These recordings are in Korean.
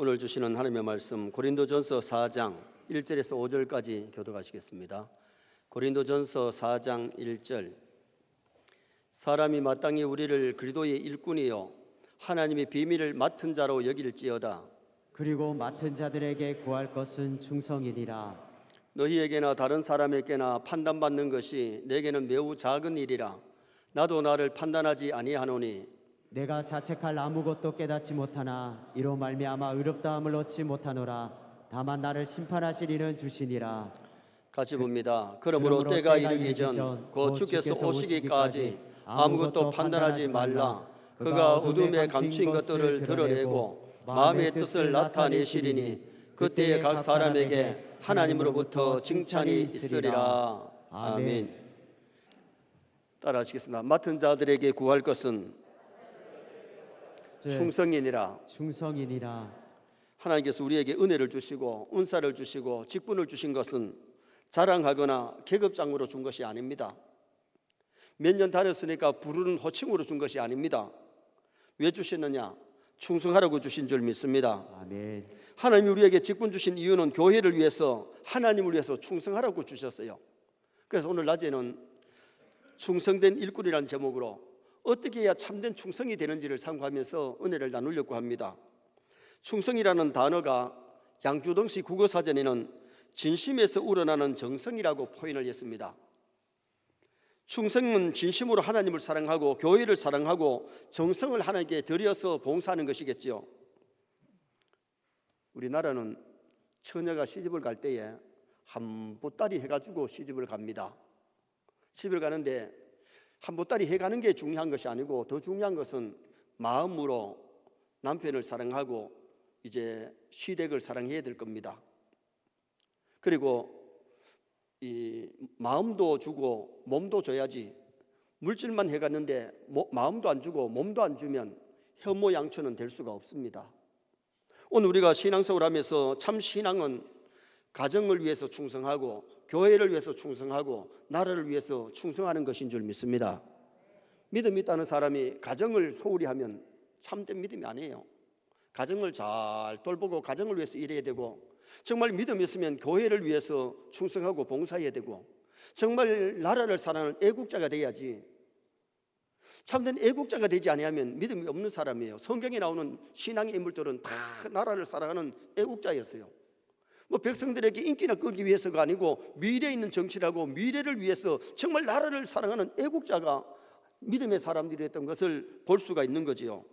오늘 주시는 하나님의 말씀 고린도전서 4장 1절에서 5절까지 교독하시겠습니다. 고린도전서 4장 1절. 사람이 마땅히 우리를 그리스도의 일꾼이요 하나님의 비밀을 맡은 자로 여길지어다. 그리고 맡은 자들에게 구할 것은 충성이니라. 너희에게나 다른 사람에게나 판단받는 것이 내게는 매우 작은 일이라. 나도 나를 판단하지 아니하노니 내가 자책할 아무것도 깨닫지 못하나 이로 말미암아 의롭다함을 얻지 못하노라. 다만 나를 심판하실 이는 주시니라. 같이 봅니다. 그러므로 때가 이르기 전 곧 주께서 오시기까지 아무것도 판단하지 말라. 그가 어둠에 감추인 것들을 드러내고 마음의 뜻을 나타내시리니 그때에 각 사람에게 하나님으로부터 칭찬이 있으리라. 아멘. 따라하시겠습니다. 맡은 자들에게 구할 것은 충성이니라. 하나님께서 우리에게 은혜를 주시고 은사를 주시고 직분을 주신 것은 자랑하거나 계급장으로 준 것이 아닙니다. 몇 년 다녔으니까 부르는 호칭으로 준 것이 아닙니다. 왜 주셨느냐? 충성하라고 주신 줄 믿습니다. 아멘. 하나님이 우리에게 직분 주신 이유는 교회를 위해서, 하나님을 위해서 충성하라고 주셨어요. 그래서 오늘 낮에는 충성된 일꾼이라는 제목으로 어떻게 해야 참된 충성이 되는지를 상고하면서 은혜를 나누려고 합니다. 충성이라는 단어가 양주동시 국어사전에는 진심에서 우러나는 정성이라고 표현을 했습니다. 충성은 진심으로 하나님을 사랑하고 교회를 사랑하고 정성을 하나님께 드려서 봉사하는 것이겠죠. 우리나라는 처녀가 시집을 갈 때에 한 보따리 해가지고 시집을 갑니다. 시집을 가는데 한 보따리 해가는 게 중요한 것이 아니고 더 중요한 것은 마음으로 남편을 사랑하고 이제 시댁을 사랑해야 될 겁니다. 그리고 이 마음도 주고 몸도 줘야지, 물질만 해갔는데 마음도 안 주고 몸도 안 주면 혐오양처는 될 수가 없습니다. 오늘 우리가 신앙생활을 하면서 참 신앙은 가정을 위해서 충성하고 교회를 위해서 충성하고 나라를 위해서 충성하는 것인 줄 믿습니다. 믿음 있다는 사람이 가정을 소홀히 하면 참된 믿음이 아니에요. 가정을 잘 돌보고 가정을 위해서 일해야 되고, 정말 믿음이 있으면 교회를 위해서 충성하고 봉사해야 되고, 정말 나라를 사랑하는 애국자가 돼야지. 참된 애국자가 되지 아니하면 믿음이 없는 사람이에요. 성경에 나오는 신앙의 인물들은 다 나라를 사랑하는 애국자였어요. 백성들에게 인기나 끌기 위해서가 아니고 미래에 있는 정치라고 미래를 위해서 정말 나라를 사랑하는 애국자가 믿음의 사람들이었던 것을 볼 수가 있는 거지요.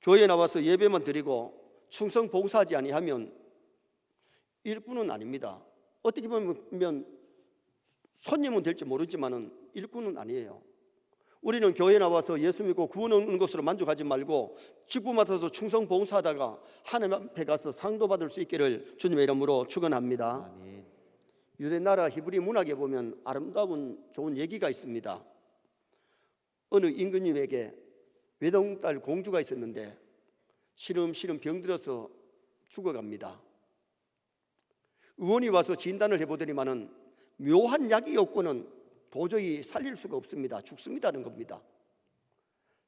교회에 나와서 예배만 드리고 충성 봉사하지 아니하면 일꾼은 아닙니다. 어떻게 보면 손님은 될지 모르지만은 일꾼은 아니에요. 우리는 교회에 나와서 예수 믿고 구원 얻는 것으로 만족하지 말고 직분 맡아서 충성 봉사하다가 하나님 앞에 가서 상도 받을 수 있기를 주님의 이름으로 축원합니다. 아멘. 유대 나라 히브리 문학에 보면 아름다운 좋은 얘기가 있습니다. 어느 임금님에게 외동딸 공주가 있었는데 시름시름 병들어서 죽어갑니다. 의원이 와서 진단을 해보더니만은 묘한 약이 없고는 도저히 살릴 수가 없습니다. 죽습니다는 겁니다.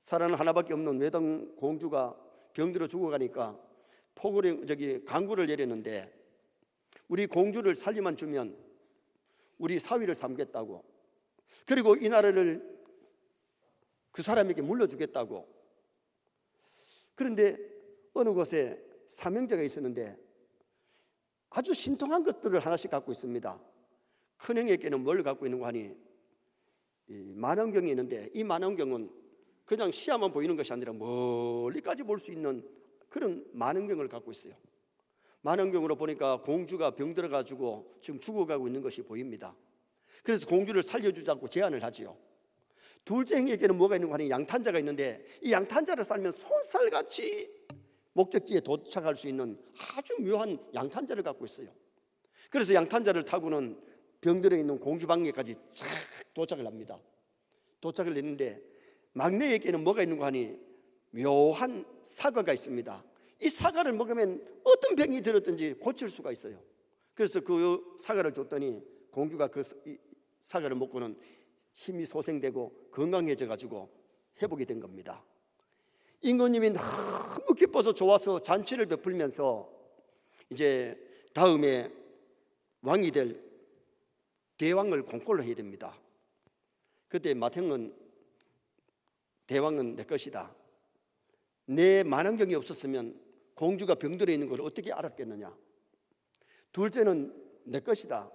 사람은 하나밖에 없는 외동 공주가 병들어 죽어가니까 강구를 내렸는데, 우리 공주를 살리만 주면 우리 사위를 삼겠다고, 그리고 이 나라를 그 사람에게 물려주겠다고. 그런데 어느 곳에 사명자가 있었는데 아주 신통한 것들을 하나씩 갖고 있습니다. 큰형에게는 뭘 갖고 있는가 하니 만원경이 있는데, 이 만원경은 그냥 시야만 보이는 것이 아니라 멀리까지 볼 수 있는 그런 만원경을 갖고 있어요. 만원경으로 보니까 공주가 병들어가지고 지금 죽어가고 있는 것이 보입니다. 그래서 공주를 살려주자고 제안을 하지요. 둘째 형에게는 뭐가 있는가 하니 양탄자가 있는데, 이 양탄자를 쌀면 손살같이 목적지에 도착할 수 있는 아주 묘한 양탄자를 갖고 있어요. 그래서 양탄자를 타고는 병들어 있는 공주 방에까지 쫙 도착을 합니다. 도착을 했는데 막내에게는 뭐가 있는가 하니 묘한 사과가 있습니다. 이 사과를 먹으면 어떤 병이 들었든지 고칠 수가 있어요. 그래서 그 사과를 줬더니 공주가 그 사과를 먹고는 힘이 소생되고 건강해져 가지고 회복이 된 겁니다. 임금님이 너무 기뻐서 좋아서 잔치를 베풀면서 이제 다음에 왕이 될 대왕을 공고를 해야 됩니다. 그때 마탱은 대왕은 내 것이다. 내 만원경이 없었으면 공주가 병들어 있는 걸 어떻게 알았겠느냐. 둘째는 내 것이다.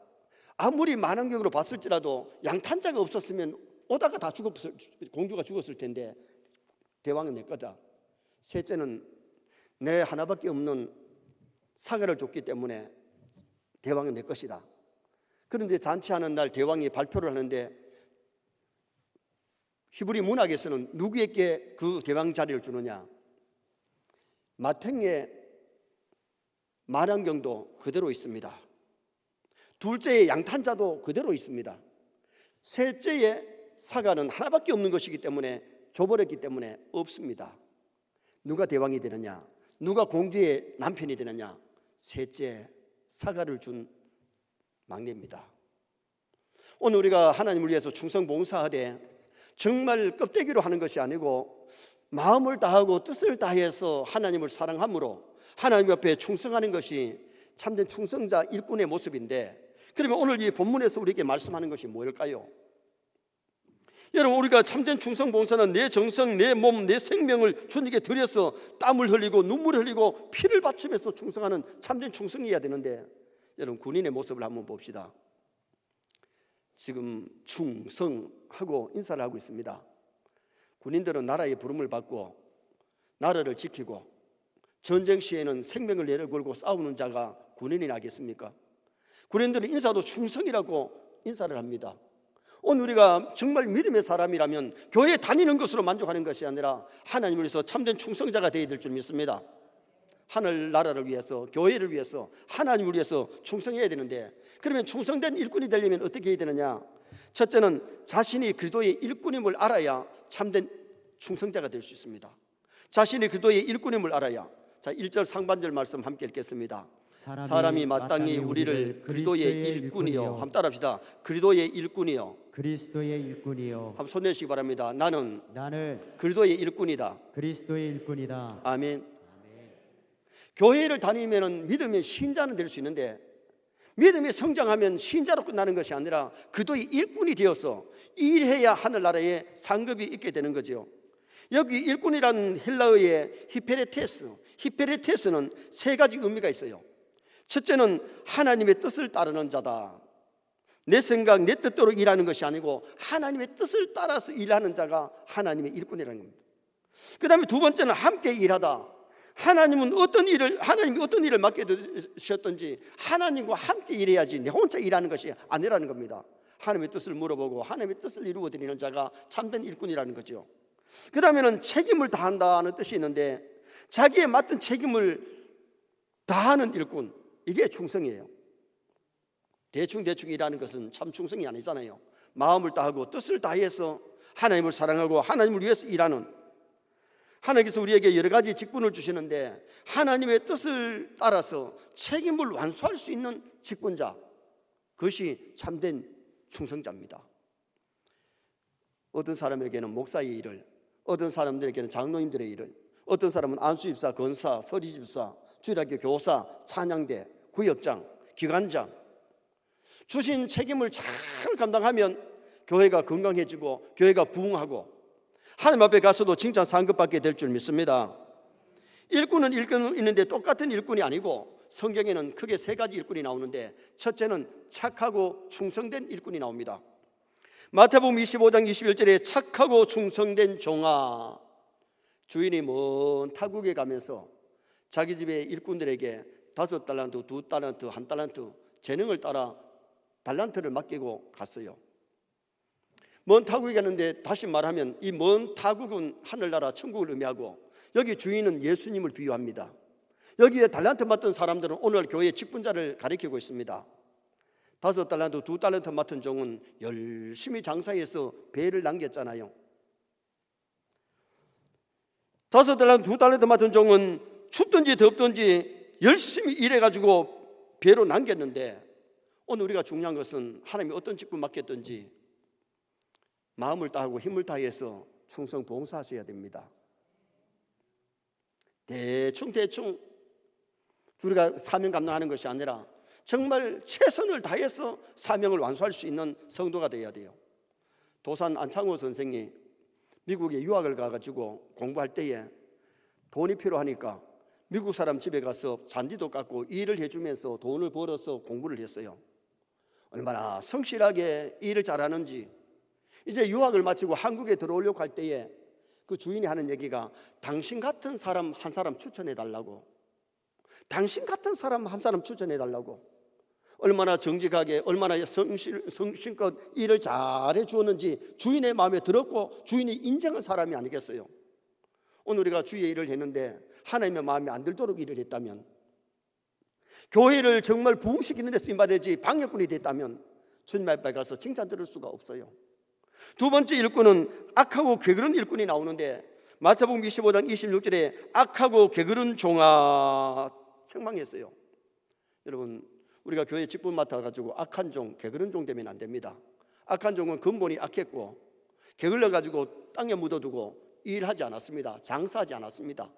아무리 만원경으로 봤을지라도 양탄자가 없었으면 오다가 다 공주가 죽었을 텐데 대왕은 내 거다. 셋째는 내 하나밖에 없는 사과를 줬기 때문에 대왕은 내 것이다. 그런데 잔치하는 날 대왕이 발표를 하는데 히브리 문학에서는 누구에게 그 대왕 자리를 주느냐? 마탱의 만원경도 그대로 있습니다. 둘째의 양탄자도 그대로 있습니다. 셋째의 사과는 하나밖에 없는 것이기 때문에 줘버렸기 때문에 없습니다. 누가 대왕이 되느냐? 누가 공주의 남편이 되느냐? 셋째 사과를 준 막내입니다. 오늘 우리가 하나님을 위해서 충성 봉사하되 정말 껍데기로 하는 것이 아니고 마음을 다하고 뜻을 다해서 하나님을 사랑함으로 하나님 앞에 충성하는 것이 참된 충성자 일꾼의 모습인데, 그러면 오늘 이 본문에서 우리에게 말씀하는 것이 뭘까요? 여러분, 우리가 참된 충성 봉사는 내 정성, 내 몸, 내 생명을 주님께 드려서 땀을 흘리고 눈물을 흘리고 피를 바치면서 충성하는 참된 충성이어야 되는데, 여러분 군인의 모습을 한번 봅시다. 지금 충성하고 인사를 하고 있습니다. 군인들은 나라의 부름을 받고 나라를 지키고 전쟁 시에는 생명을 내걸고 싸우는 자가 군인이 아니겠습니까? 군인들은 인사도 충성이라고 인사를 합니다. 오늘 우리가 정말 믿음의 사람이라면 교회에 다니는 것으로 만족하는 것이 아니라 하나님을 위해서 참된 충성자가 되어야 될 줄 믿습니다. 하늘 나라를 위해서, 교회를 위해서, 하나님을 위해서 충성해야 되는데, 그러면 충성된 일꾼이 되려면 어떻게 해야 되느냐? 첫째는 자신이 그리스도의 일꾼임을 알아야 참된 충성자가 될 수 있습니다. 자신이 그리스도의 일꾼임을 알아야. 자, 1절 상반절 말씀 함께 읽겠습니다. 사람이 마땅히 우리를 그리스도의 일꾼이요, 한번 따라합시다. 그리스도의 일꾼이요, 그리스도의 일꾼이요. 한번 손 내시기 바랍니다. 나는 나는 그리스도의 일꾼이다. 그리스도의 일꾼이다. 아멘. 교회를 다니면 믿음의 신자는 될 수 있는데, 믿음이 성장하면 신자로 끝나는 것이 아니라 그리스도의 일꾼이 되어서 일해야 하늘나라에 상급이 있게 되는 거죠. 여기 일꾼이라는 헬라어의 히페레테스는 세 가지 의미가 있어요. 첫째는 하나님의 뜻을 따르는 자다. 내 생각, 내 뜻대로 일하는 것이 아니고 하나님의 뜻을 따라서 일하는 자가 하나님의 일꾼이라는 겁니다. 그 다음에 두 번째는 함께 일하다. 하나님이 어떤 일을 맡겨주셨든지 하나님과 함께 일해야지 내 혼자 일하는 것이 아니라는 겁니다. 하나님의 뜻을 물어보고 하나님의 뜻을 이루어드리는 자가 참된 일꾼이라는 거죠. 그 다음에는 책임을 다한다는 뜻이 있는데, 자기에 맡은 책임을 다하는 일꾼, 이게 충성이에요. 대충 일하는 것은 참 충성이 아니잖아요. 마음을 다하고 뜻을 다해서 하나님을 사랑하고 하나님을 위해서 일하는, 하나님께서 우리에게 여러 가지 직분을 주시는데 하나님의 뜻을 따라서 책임을 완수할 수 있는 직분자, 그것이 참된 충성자입니다. 어떤 사람에게는 목사의 일을, 어떤 사람들에게는 장로님들의 일을, 어떤 사람은 안수집사, 권사, 서리집사, 주일학교 교사, 찬양대, 구역장, 기관장, 주신 책임을 잘 감당하면 교회가 건강해지고 교회가 부흥하고 하나님 앞에 가서도 칭찬 상급받게 될 줄 믿습니다. 일꾼은 일꾼 있는데 똑같은 일꾼이 아니고 성경에는 크게 세 가지 일꾼이 나오는데, 첫째는 착하고 충성된 일꾼이 나옵니다. 마태복음 25장 21절에 착하고 충성된 종아, 주인이 먼 타국에 가면서 자기 집의 일꾼들에게 5달란트, 2달란트, 1달란트 재능을 따라 달란트를 맡기고 갔어요. 먼 타국에 갔는데, 다시 말하면 이 먼 타국은 하늘나라 천국을 의미하고 여기 주인은 예수님을 비유합니다. 여기에 달란트 맡은 사람들은 오늘 교회 직분자를 가리키고 있습니다. 5달란트, 2달란트 맡은 종은 열심히 장사해서 배를 남겼잖아요. 5달란트, 2달란트 맡은 종은 춥든지 덥든지 열심히 일해가지고 배로 남겼는데, 오늘 우리가 중요한 것은 하나님이 어떤 직분 맡겼든지 마음을 다하고 힘을 다해서 충성 봉사하셔야 됩니다. 대충 우리가 사명 감당하는 것이 아니라 정말 최선을 다해서 사명을 완수할 수 있는 성도가 되어야 돼요. 도산 안창호 선생이 미국에 유학을 가가지고 공부할 때에 돈이 필요하니까 미국 사람 집에 가서 잔디도 깎고 일을 해주면서 돈을 벌어서 공부를 했어요. 얼마나 성실하게 일을 잘하는지. 이제 유학을 마치고 한국에 들어오려고 할 때에 그 주인이 하는 얘기가 당신 같은 사람 한 사람 추천해 달라고. 당신 같은 사람 한 사람 추천해 달라고. 얼마나 정직하게 얼마나 성실껏 일을 잘해 주었는지 주인의 마음에 들었고 주인이 인정한 사람이 아니겠어요. 오늘 우리가 주의 일을 했는데 하나님의 마음에 안 들도록 일을 했다면, 교회를 정말 부흥시키는 데 쓰임받았지 방해꾼이 됐다면 주님 앞에 가서 칭찬 들을 수가 없어요. 두 번째 일꾼은 악하고 게으른 일꾼이 나오는데 마태복음 25장 26절에 악하고 게으른 종아 책망했어요. 여러분, 우리가 교회 직분 맡아가지고 악한 종, 게으른 종 되면 안 됩니다. 악한 종은 근본이 악했고 게을러가지고 땅에 묻어두고 일하지 않았습니다. 장사하지 않았습니다.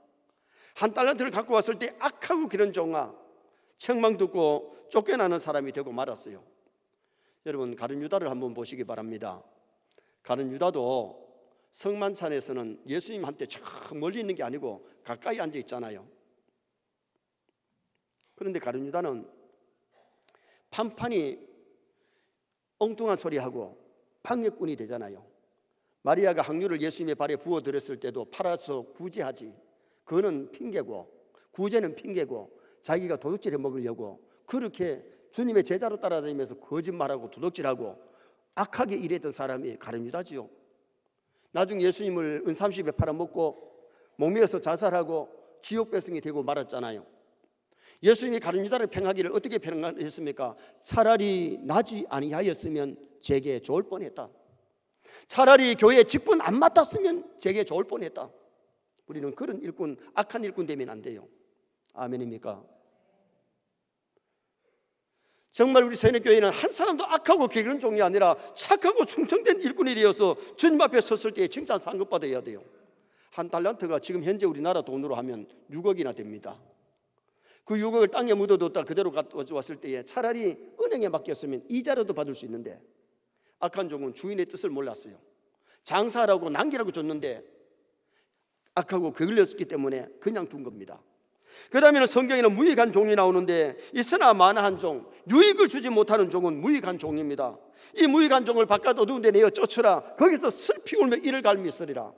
한 달란트를 갖고 왔을 때 악하고 게으른 종아 책망 듣고 쫓겨나는 사람이 되고 말았어요. 여러분, 가룟 유다를 한번 보시기 바랍니다. 가룟 유다도 성만찬에서는 예수님한테 저 멀리 있는 게 아니고 가까이 앉아 있잖아요. 그런데 가룟 유다는 판판이 엉뚱한 소리하고 방해꾼이 되잖아요. 마리아가 항유를 예수님의 발에 부어드렸을 때도 팔아서 구제하지. 그거는 핑계고, 구제는 핑계고, 자기가 도둑질해 먹으려고 그렇게 주님의 제자로 따라다니면서 거짓말하고 도둑질하고 악하게 일했던 사람이 가룟 유다지요. 나중에 예수님을 은삼십에 팔아먹고 목매어서 자살하고 지옥 백성이 되고 말았잖아요. 예수님이 가룟 유다를 평하기를 어떻게 평했습니까? 차라리 나지 아니하였으면 제게 좋을 뻔했다. 차라리 교회 직분 안 맡았으면 제게 좋을 뻔했다. 우리는 그런 일꾼, 악한 일꾼 되면 안 돼요. 아멘입니까? 정말 우리 세뇌교회는 한 사람도 악하고 게으른 종이 아니라 착하고 충성된 일꾼이 되어서 주님 앞에 섰을 때 칭찬 상급받아야 돼요. 한 달란트가 지금 현재 우리나라 돈으로 하면 6억이나 됩니다. 그 6억을 땅에 묻어뒀다 그대로 가져왔을 때에 차라리 은행에 맡겼으면 이자라도 받을 수 있는데, 악한 종은 주인의 뜻을 몰랐어요. 장사하라고 남기라고 줬는데 악하고 게을렀기 때문에 그냥 둔 겁니다. 그 다음에는 성경에는 무익한 종이 나오는데, 있으나 마나한 종, 유익을 주지 못하는 종은 무익한 종입니다. 이 무익한 종을 바깥 어두운 데 내어 쫓으라. 거기서 슬피 울며 이를 갈미 있으리라.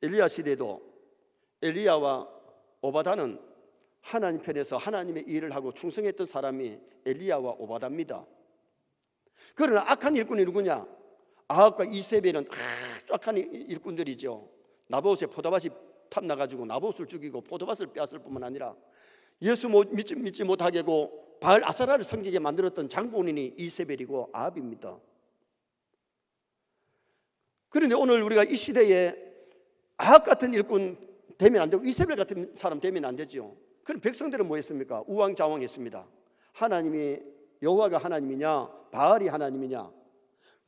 엘리야 시대도 엘리야와 오바다는 하나님 편에서 하나님의 일을 하고 충성했던 사람이 엘리야와 오바다입니다. 그러나 악한 일꾼이 누구냐? 아합과 이세벨은 악한 일꾼들이죠. 나봇의 포도밭이 탐나가지고 나봇을 죽이고 포도밭을 빼앗을 뿐만 아니라 예수 믿지 못하게 하고 바알 아사라를 섬기게 만들었던 장본인이 이세벨이고 아합입니다. 그런데 오늘 우리가 이 시대에 아합 같은 일꾼 되면 안 되고 이세벨 같은 사람 되면 안 되죠. 그럼 백성들은 뭐 했습니까? 우왕좌왕했습니다. 하나님이 여호와가 하나님이냐 바알이 하나님이냐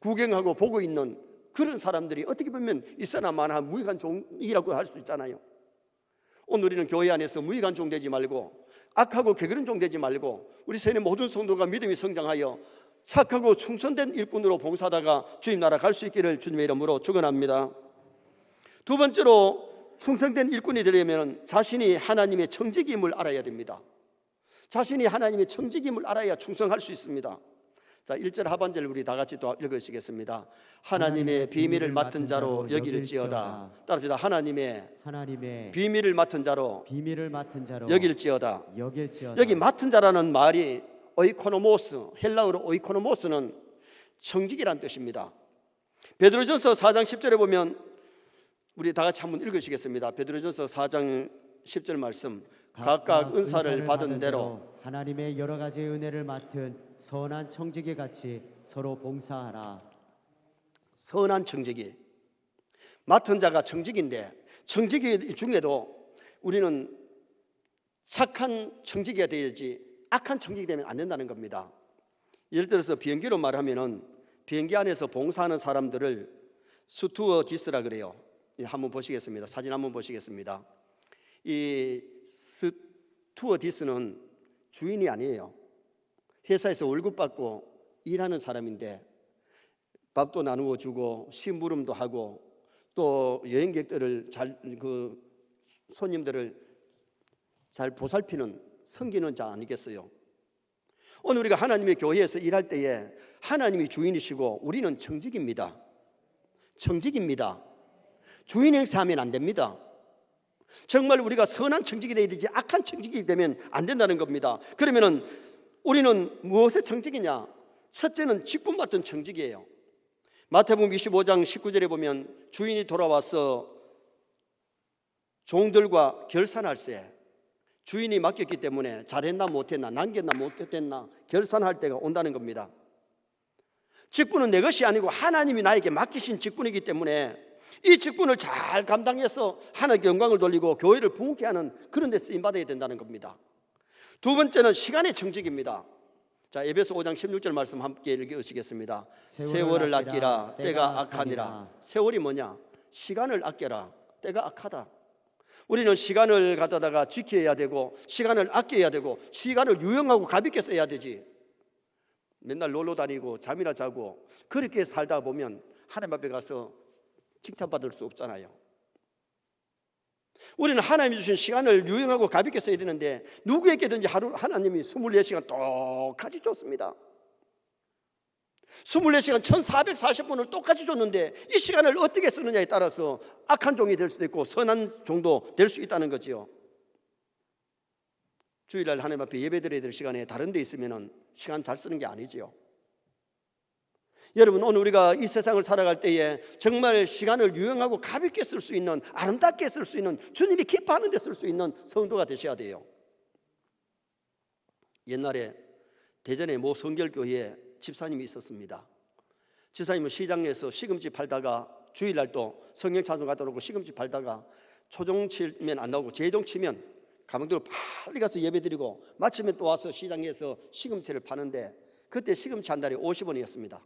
구경하고 보고 있는 그런 사람들이 어떻게 보면 있으나 마나한 무익한 종이라고 할 수 있잖아요. 오늘 우리는 교회 안에서 무익한 종 되지 말고 악하고 게으른 종 되지 말고 우리 세뇌 모든 성도가 믿음이 성장하여 착하고 충성된 일꾼으로 봉사하다가 주님 나라 갈 수 있기를 주님의 이름으로 축원합니다. 두 번째로 충성된 일꾼이 되려면 자신이 하나님의 청직임을 알아야 됩니다. 자신이 하나님의 청직임을 알아야 충성할 수 있습니다. 자, 1절 하반절 우리 다 같이 또 읽으시겠습니다. 하나님의 비밀을 맡은 자로 여길지어다. 따라합시다. 하나님의 비밀을 맡은 자로 여길지어다. 여기 맡은 자라는 말이 오이코노모스, 헬라어로 오이코노모스는 청직이란 뜻입니다. 베드로전서 4장 10절에 보면 우리 다 같이 한번 읽으시겠습니다. 베드로전서 4장 10절 말씀. 각각 은사를 받은 대로 하나님의 여러 가지 은혜를 맡은 선한 청지기 같이 서로 봉사하라. 선한 청지기, 맡은 자가 청지기인데 청지기 중에도 우리는 착한 청지기가 되어야지 악한 청지기 되면 안 된다는 겁니다. 예를 들어서 비행기로 말하면은 비행기 안에서 봉사하는 사람들을 스튜어디스라 그래요. 한번 보시겠습니다. 사진 한번 보시겠습니다. 이 스튜어디스는 주인이 아니에요. 회사에서 월급 받고 일하는 사람인데 밥도 나누어 주고 심부름도 하고 또 여행객들을 손님들을 잘 보살피는 섬기는 자 아니겠어요? 오늘 우리가 하나님의 교회에서 일할 때에 하나님이 주인이시고 우리는 청직입니다. 청직입니다. 주인 행세하면 안 됩니다. 정말 우리가 선한 청직이 되어야 되지 악한 청직이 되면 안 된다는 겁니다. 그러면은 우리는 무엇의 청직이냐? 첫째는 직분 받던 청직이에요. 마태복음 25장 19절에 보면 주인이 돌아와서 종들과 결산할세, 주인이 맡겼기 때문에 잘했나 못했나, 남겼나 못했나 결산할 때가 온다는 겁니다. 직분은 내 것이 아니고 하나님이 나에게 맡기신 직분이기 때문에 이 직분을 잘 감당해서 하나님께 영광을 돌리고 교회를 부흥케 하는 그런 데 쓰임받아야 된다는 겁니다. 두 번째는 시간의 청직입니다. 자, 에베소 5장 16절 말씀 함께 읽으시겠습니다. 세월을 아끼라 때가 악하니라. 세월이 뭐냐? 시간을 아껴라. 때가 악하다. 우리는 시간을 갖다가 지켜야 되고 시간을 아껴야 되고 시간을 유용하고 가볍게 써야 되지. 맨날 놀러 다니고 잠이나 자고 그렇게 살다 보면 하나님 앞에 가서 칭찬받을 수 없잖아요. 우리는 하나님이 주신 시간을 유용하고 가볍게 써야 되는데 누구에게든지 하나님이 24시간 똑같이 줬습니다. 24시간 1440분을 똑같이 줬는데 이 시간을 어떻게 쓰느냐에 따라서 악한 종이 될 수도 있고 선한 종도 될 수 있다는 거지요. 주일날 하나님 앞에 예배드려야 될 시간에 다른 데 있으면 시간 잘 쓰는 게 아니지요. 여러분, 오늘 우리가 이 세상을 살아갈 때에 정말 시간을 유용하고 가볍게 쓸 수 있는, 아름답게 쓸 수 있는, 주님이 기뻐하는 데 쓸 수 있는 성도가 되셔야 돼요. 옛날에 대전의 모 성결교회에 집사님이 있었습니다. 집사님은 시장에서 시금치 팔다가 주일날 또 성령 찬송 갖다 놓고 시금치 팔다가 초종 치면 안 나오고 재종 치면 가방들로 빨리 가서 예배드리고 마치면 또 와서 시장에서 시금치를 파는데 그때 시금치 한 달에 50원이었습니다.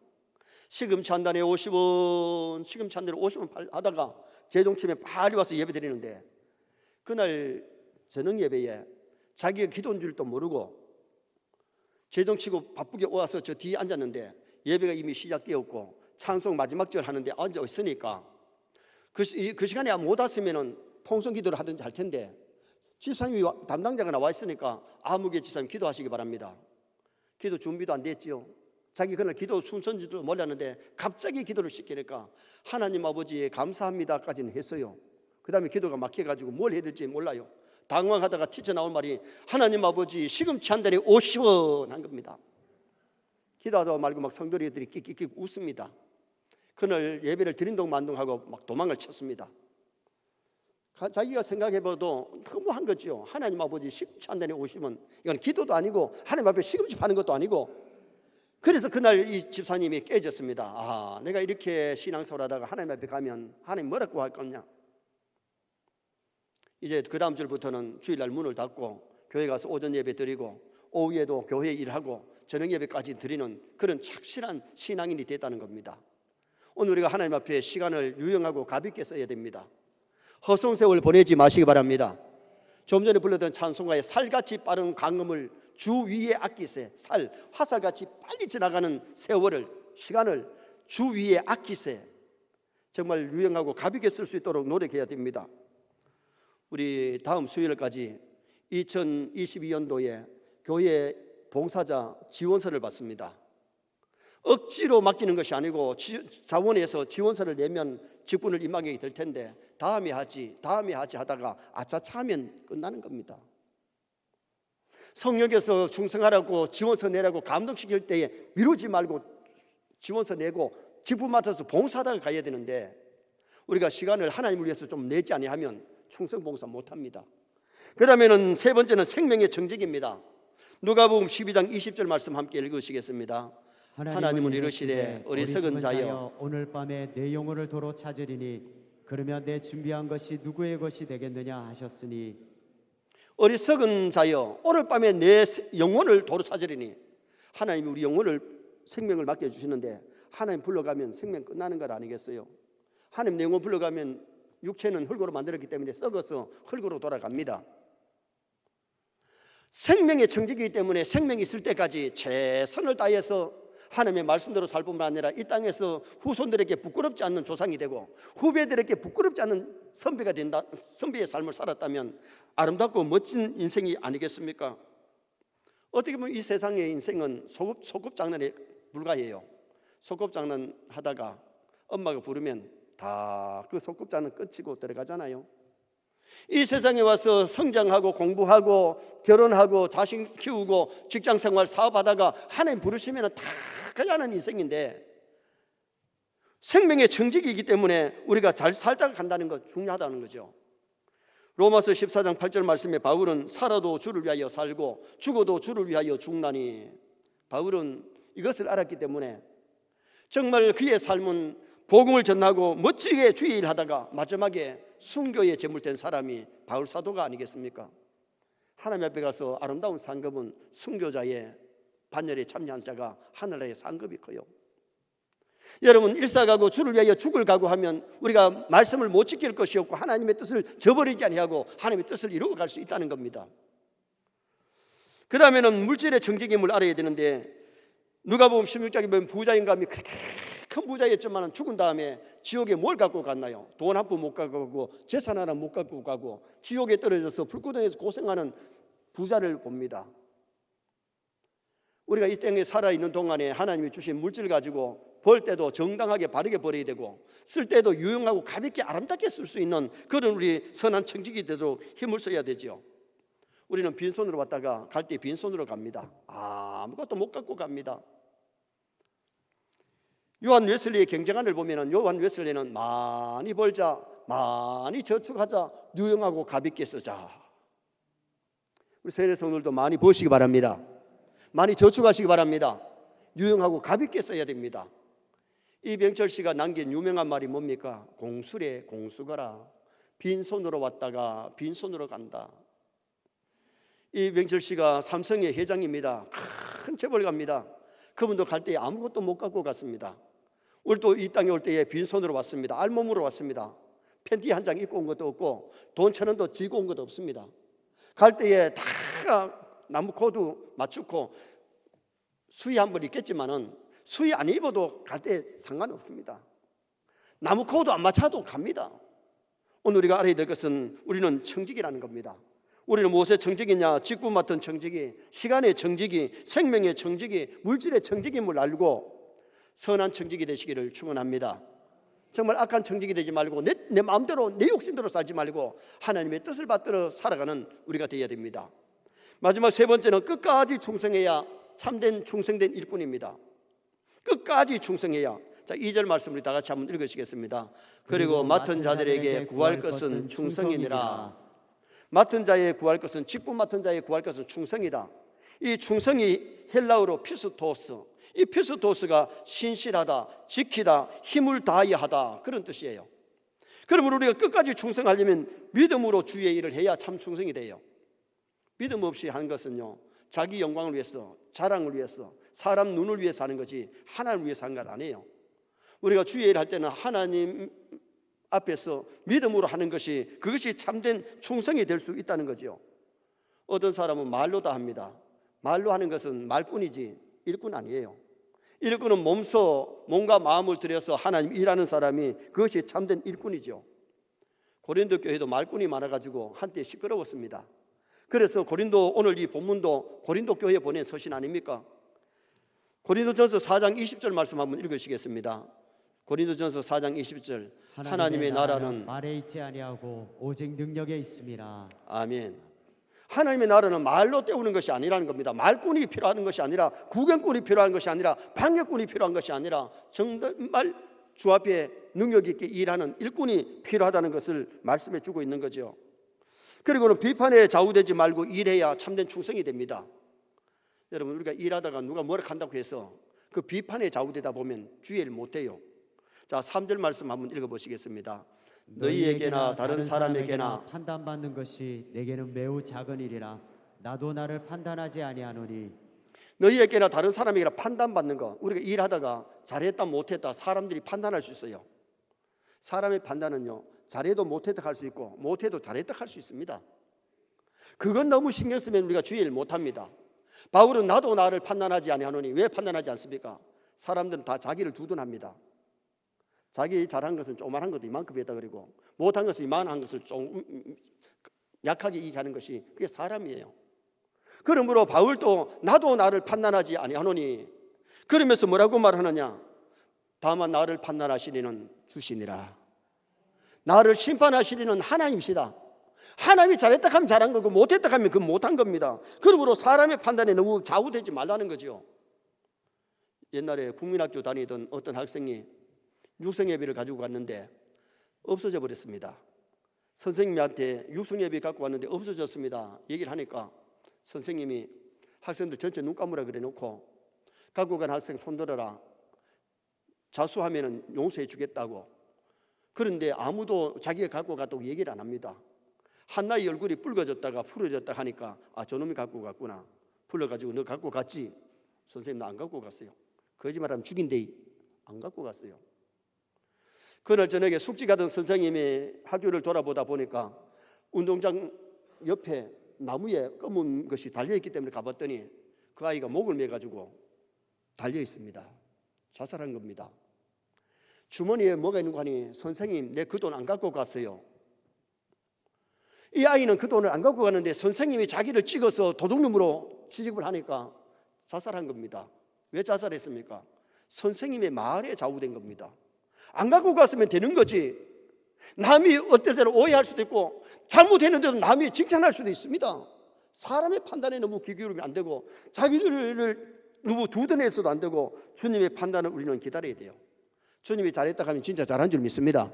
시금치 한 달에 50원, 시금치 한 달에 50원 하다가 재종치면 빨리 와서 예배 드리는데 그날 저녁 예배에 자기가 기도인 줄도 모르고 재종치고 바쁘게 와서 저 뒤에 앉았는데 예배가 이미 시작되었고 찬송 마지막 절 하는데 앉아 있으니까 그 시간에 못 왔으면 통성 기도를 하든지 할 텐데 집사님이 담당자가 나와 있으니까 아무개 집사님 기도하시기 바랍니다. 기도 준비도 안 됐지요. 자기 그날 기도 순서인지도 몰랐는데 갑자기 기도를 시키니까 하나님 아버지에 감사합니다까지는 했어요. 그 다음에 기도가 막혀가지고 뭘 해야 될지 몰라요. 당황하다가 튀쳐나온 말이 하나님 아버지 시금치 한 달에 50원 한 겁니다. 기도하다 말고 막 성도들이 끽끽 웃습니다. 그날 예배를 들인동만동하고 막 도망을 쳤습니다. 자기가 생각해봐도 너무한 거죠. 하나님 아버지 시금치 한 달에 50원, 이건 기도도 아니고 하나님 앞에 시금치 파는 것도 아니고. 그래서 그날 이 집사님이 깨졌습니다. 아, 내가 이렇게 신앙생활 하다가 하나님 앞에 가면 하나님 뭐라고 할 거냐. 이제 그 다음 주부터는 주일날 문을 닫고 교회 가서 오전 예배 드리고 오후에도 교회 일하고 저녁 예배까지 드리는 그런 착실한 신앙인이 됐다는 겁니다. 오늘 우리가 하나님 앞에 시간을 유용하고 가볍게 써야 됩니다. 헛송세월 보내지 마시기 바랍니다. 좀 전에 불렀던 찬송가에 살같이 빠른 광음을 주 위에 아끼세. 화살같이 빨리 지나가는 세월을, 시간을 주 위에 아끼세. 정말 유용하고 가볍게 쓸 수 있도록 노력해야 됩니다. 우리 다음 수요일까지 2022년도에 교회 봉사자 지원서를 받습니다. 억지로 맡기는 것이 아니고 자원에서 지원서를 내면 직분을 임하게 될 텐데 다음에 하지 하다가 아차차하면 끝나는 겁니다. 성역에서 충성하라고 지원서 내라고 감동시킬 때에 미루지 말고 지원서 내고 직분 맡아서 봉사하다가 가야 되는데 우리가 시간을 하나님을 위해서 좀 내지 아니하면 충성 봉사 못합니다. 그 다음에는 세 번째는 생명의 정직입니다. 누가복음 12장 20절 말씀 함께 읽으시겠습니다. 하나님은 이르시되 어리석은 자여 오늘 밤에 내 영혼을 도로 찾으리니 그러면 내 준비한 것이 누구의 것이 되겠느냐 하셨으니 어리석은 자여 오늘 밤에 내 영혼을 도로 찾으리니 하나님이 우리 영혼을 생명을 맡겨주시는데 하나님 불러가면 생명 끝나는 것 아니겠어요? 하나님 내 영혼 불러가면 육체는 흙으로 만들었기 때문에 썩어서 흙으로 돌아갑니다. 생명의 청지기이기 때문에 생명이 있을 때까지 최선을 다해서 하나님의 말씀대로 살 뿐만 아니라 이 땅에서 후손들에게 부끄럽지 않는 조상이 되고 후배들에게 부끄럽지 않는 선배가 된다, 선배의 삶을 살았다면 아름답고 멋진 인생이 아니겠습니까? 어떻게 보면 이 세상의 인생은 소꿉장난에 불과해요. 소꿉장난 하다가 엄마가 부르면 다 그 소꿉장난 끝이고 들어가잖아요. 이 세상에 와서 성장하고 공부하고 결혼하고 자식 키우고 직장생활 사업하다가 하나님 부르시면 다 가야하는 인생인데, 생명의 청지기이기 때문에 우리가 잘 살다가 간다는 것 중요하다는 거죠. 로마서 14장 8절 말씀에 바울은 살아도 주를 위하여 살고 죽어도 주를 위하여 죽나니, 바울은 이것을 알았기 때문에 정말 그의 삶은 복음을 전하고 멋지게 주의 일하다가 마지막에 순교에 제물된 사람이 바울 사도가 아니겠습니까? 하나님 앞에 가서 아름다운 상급은 순교자의 반열에 참여한 자가 하늘나라의 상급이 커요. 여러분, 일사가고 주를 위하여 죽을 각오하면 우리가 말씀을 못 지킬 것이 없고 하나님의 뜻을 저버리지 아니하고 하나님의 뜻을 이루어 갈 수 있다는 겁니다. 그 다음에는 물질의 정직임을 알아야 되는데, 누가복음 16장에 보면 부자인감이 그렇게 큰 부자였지만 죽은 다음에 지옥에 뭘 갖고 갔나요? 돈 한 푼 못 갖고 가고 재산 하나 못 갖고 가고 지옥에 떨어져서 불구덩이에서 고생하는 부자를 봅니다. 우리가 이 땅에 살아있는 동안에 하나님이 주신 물질 가지고 벌 때도 정당하게 바르게 벌어야 되고 쓸 때도 유용하고 가볍게 아름답게 쓸 수 있는 그런 우리 선한 청지기 되도록 힘을 써야 되죠. 우리는 빈손으로 왔다가 갈 때 빈손으로 갑니다. 아무것도 못 갖고 갑니다. 요한 웨슬리의 경쟁안을 보면 요한 웨슬리는 많이 벌자, 많이 저축하자, 유용하고 가볍게 쓰자. 우리 세례 성도들도 많이 버시기 바랍니다. 많이 저축하시기 바랍니다. 유용하고 가볍게 써야 됩니다. 이병철 씨가 남긴 유명한 말이 뭡니까? 공수래 공수거라. 빈손으로 왔다가 빈손으로 간다. 이병철 씨가 삼성의 회장입니다. 큰 재벌가입니다. 그분도 갈 때 아무것도 못 갖고 갔습니다. 우리도 이 땅에 올 때에 빈손으로 왔습니다. 알몸으로 왔습니다. 팬티 한 장 입고 온 것도 없고 돈 1,000원도 쥐고 온 것도 없습니다. 갈 때에 다 나무 코드 맞추고 수의 한 번 있겠지만은 수의 안 입어도 갈 때 상관없습니다. 나무 코드 안 맞춰도 갑니다. 오늘 우리가 알아야 될 것은 우리는 청직이라는 겁니다. 우리는 무엇의 청직이냐? 직분 맡은 청직이, 시간의 청직이, 생명의 청직이, 물질의 청직임을 알고 선한 청직이 되시기를 축원합니다. 정말 악한 청직이 되지 말고 내 마음대로 내 욕심대로 살지 말고 하나님의 뜻을 받들어 살아가는 우리가 되어야 됩니다. 마지막 세 번째는 끝까지 충성해야 참된 충성된 일꾼입니다. 끝까지 충성해야. 자, 2절 말씀 우리 다 같이 한번 읽으시겠습니다. 그리고 맡은 자들에게 구할 것은 충성이니라. 맡은 자의 구할 것은, 직분 맡은 자의 구할 것은 충성이다. 이 충성이 헬라어로 피스토스, 이 피스토스가 신실하다, 지키다, 힘을 다하여 하다, 그런 뜻이에요. 그러면 우리가 끝까지 충성하려면 믿음으로 주의 일을 해야 참 충성이 돼요. 믿음 없이 하는 것은요, 자기 영광을 위해서, 자랑을 위해서, 사람 눈을 위해서 하는 것이 하나님을 위해서 하는 것 아니에요. 우리가 주의 일을 할 때는 하나님 앞에서 믿음으로 하는 것이, 그것이 참된 충성이 될 수 있다는 거죠. 어떤 사람은 말로 다 합니다. 말로 하는 것은 말꾼이지 일꾼 아니에요. 일꾼은 몸과 마음을 들여서 하나님 일하는 사람이, 그것이 참된 일꾼이죠. 고린도 교회도 말꾼이 많아가지고 한때 시끄러웠습니다. 그래서 고린도, 오늘 이 본문도 고린도 교회에 보낸 서신 아닙니까? 고린도전서 4장 20절 말씀 한번 읽으시겠습니다. 고린도전서 4장 20절. 하나님의 나라는 말에 있지 아니하고 오직 능력에 있습니다. 아멘. 하나님의 나라는 말로 때우는 것이 아니라는 겁니다. 말꾼이 필요한 것이 아니라, 구경꾼이 필요한 것이 아니라, 방역꾼이 필요한 것이 아니라, 정말 주 앞에 능력 있게 일하는 일꾼이 필요하다는 것을 말씀해 주고 있는 거죠. 그리고는 비판에 좌우되지 말고 일해야 참된 충성이 됩니다. 여러분, 우리가 일하다가 누가 뭐라 한다고 해서 그 비판에 좌우되다 보면 주의 일 못해요. 자, 3절 말씀 한번 읽어보시겠습니다. 너희에게나 다른 사람에게나 판단받는 것이 내게는 매우 작은 일이라 나도 나를 판단하지 아니하노니. 너희에게나 다른 사람에게나 판단받는 거, 우리가 일하다가 잘했다 못했다 사람들이 판단할 수 있어요. 사람의 판단은요, 잘해도 못해도 할 수 있고 못해도 잘했다 할 수 있습니다. 그건 너무 신경 쓰면 우리가 주의를 못합니다. 바울은 나도 나를 판단하지 아니하노니 왜 판단하지 않습니까? 사람들은 다 자기를 두둔합니다. 자기 잘한 것은 조그만한 것도 이만큼 했다 그러고 못한 것은 이만한 것을 좀 약하게 얘기하는 것이 그게 사람이에요. 그러므로 바울도 나도 나를 판단하지 아니하노니 그러면서 뭐라고 말하느냐? 다만 나를 판단하시리는 주시니라. 나를 심판하시리는 하나님이시다. 하나님이 잘했다 하면 잘한 거고 못했다 하면 그건 못한 겁니다. 그러므로 사람의 판단에 너무 좌우되지 말라는 거죠. 옛날에 국민학교 다니던 어떤 학생이 육성예비를 가지고 갔는데 없어져 버렸습니다. 선생님한테 육성예비 갖고 왔는데 없어졌습니다 얘기를 하니까 선생님이 학생들 전체 눈 감으라 그래 놓고 갖고 간 학생 손들어라, 자수하면 용서해 주겠다고. 그런데 아무도 자기가 갖고 갔다고 얘기를 안 합니다. 한나의 얼굴이 붉어졌다가 풀어졌다 하니까 아, 저놈이 갖고 갔구나. 불러가지고 너 갖고 갔지? 선생님 나 안 갖고 갔어요. 거짓말하면 죽인데 안 갖고 갔어요. 그날 저녁에 숙지 가던 선생님이 학교를 돌아보다 보니까 운동장 옆에 나무에 검은 것이 달려있기 때문에 가봤더니 그 아이가 목을 매가지고 달려있습니다. 자살한 겁니다. 주머니에 뭐가 있는 거 하니 선생님 내 그 돈 안 갖고 갔어요. 이 아이는 그 돈을 안 갖고 갔는데 선생님이 자기를 찍어서 도둑놈으로 취직을 하니까 자살한 겁니다. 왜 자살했습니까? 선생님의 말에 좌우된 겁니다. 안 갖고 갔으면 되는 거지. 남이 어떨 때는 오해할 수도 있고 잘못했는데도 남이 칭찬할 수도 있습니다. 사람의 판단에 너무 귀 기울이면 안 되고 자기들을 너무 두둔해서도 안 되고 주님의 판단을 우리는 기다려야 돼요. 주님이 잘했다 하면 진짜 잘한 줄 믿습니다.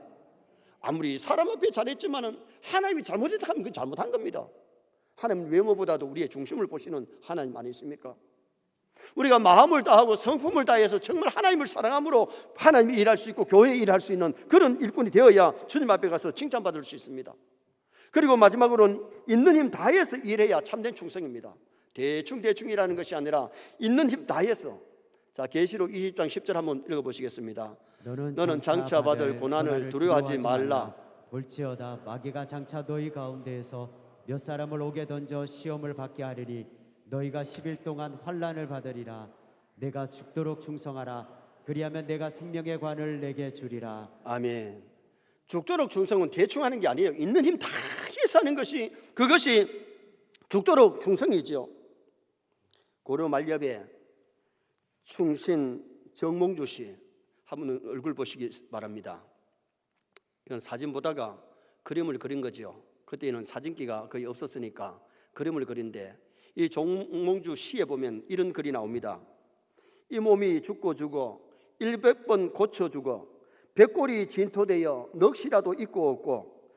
아무리 사람 앞에 잘했지만은 하나님이 잘못했다 하면 그건 잘못한 겁니다. 하나님 외모보다도 우리의 중심을 보시는 하나님 아니십니까? 우리가 마음을 다하고 성품을 다해서 정말 하나님을 사랑함으로 하나님이 일할 수 있고 교회에 일할 수 있는 그런 일꾼이 되어야 주님 앞에 가서 칭찬받을 수 있습니다. 그리고 마지막으로는 있는 힘 다해서 일해야 참된 충성입니다. 대충이라는 것이 아니라 있는 힘 다해서. 자, 계시록 20장 10절 한번 읽어보시겠습니다. 너는 장차 받을 고난을 두려워하지 말라. 볼지어다 마귀가 장차 너희 가운데에서 몇 사람을 옥에 던져 시험을 받게 하리니 너희가 10일 동안 환난을 받으리라. 내가 죽도록 충성하라. 그리하면 내가 생명의 관을 내게 주리라. 아멘. 죽도록 충성은 대충 하는 게 아니에요. 있는 힘 다해서 하는 것이 그것이 죽도록 충성이죠. 고려 말엽에 충신 정몽주 씨 한번 얼굴 보시기 바랍니다. 이건 사진 보다가 그림을 그린 거죠. 그때는 사진기가 거의 없었으니까 그림을 그린데 이 정몽주 시에 보면 이런 글이 나옵니다. 이 몸이 죽고 죽어 100번 고쳐 죽어 백골이 진토되어 넋이라도 있고 없고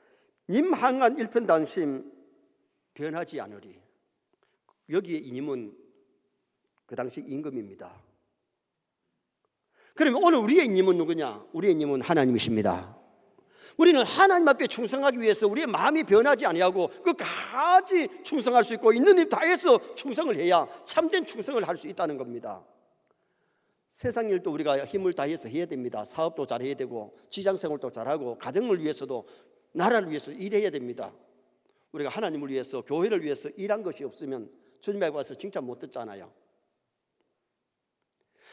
님 항한 일편단심 변하지 않으리. 여기에 이 님은 그 당시 임금입니다. 그러면 오늘 우리의 님은 누구냐? 우리의 님은 하나님이십니다. 우리는 하나님 앞에 충성하기 위해서 우리의 마음이 변하지 아니하고 끝까지 충성할 수 있고 있는 힘 다해서 충성을 해야 참된 충성을 할 수 있다는 겁니다. 세상 일도 우리가 힘을 다해서 해야 됩니다. 사업도 잘해야 되고 직장생활도 잘하고 가정을 위해서도 나라를 위해서 일해야 됩니다. 우리가 하나님을 위해서 교회를 위해서 일한 것이 없으면 주님 앞에 와서 칭찬 못 듣잖아요.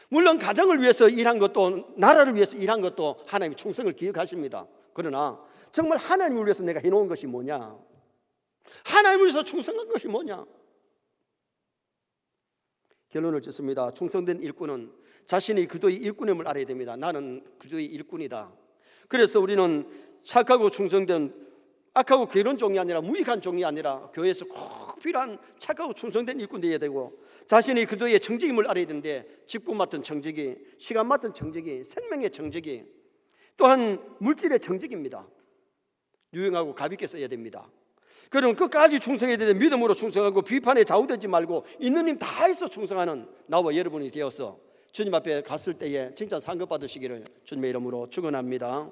물론 가정을 위해서 일한 것도 나라를 위해서 일한 것도 하나님이 충성을 기억하십니다. 그러나 정말 하나님을 위해서 내가 해놓은 것이 뭐냐? 하나님을 위해서 충성한 것이 뭐냐? 결론을 짓습니다. 충성된 일꾼은 자신이 그도의 일꾼임을 알아야 됩니다. 나는 그도의 일꾼이다. 그래서 우리는 착하고 충성된 악하고 게으른 종이 아니라 무익한 종이 아니라 교회에서 꼭 필요한 착하고 충성된 일꾼 되어야 되고 자신이 그도의 청직임을 알아야 되는데 직분 맡은 청직이, 시간 맡은 청직이, 생명의 청직이 또한 물질의 청직입니다. 유용하고 가볍게 써야 됩니다. 그럼 끝까지 충성해야 되는데 믿음으로 충성하고 비판에 좌우되지 말고 있는 힘 다해서 충성하는 나와 여러분이 되어서 주님 앞에 갔을 때에 칭찬 상급 받으시기를 주님의 이름으로 축원합니다.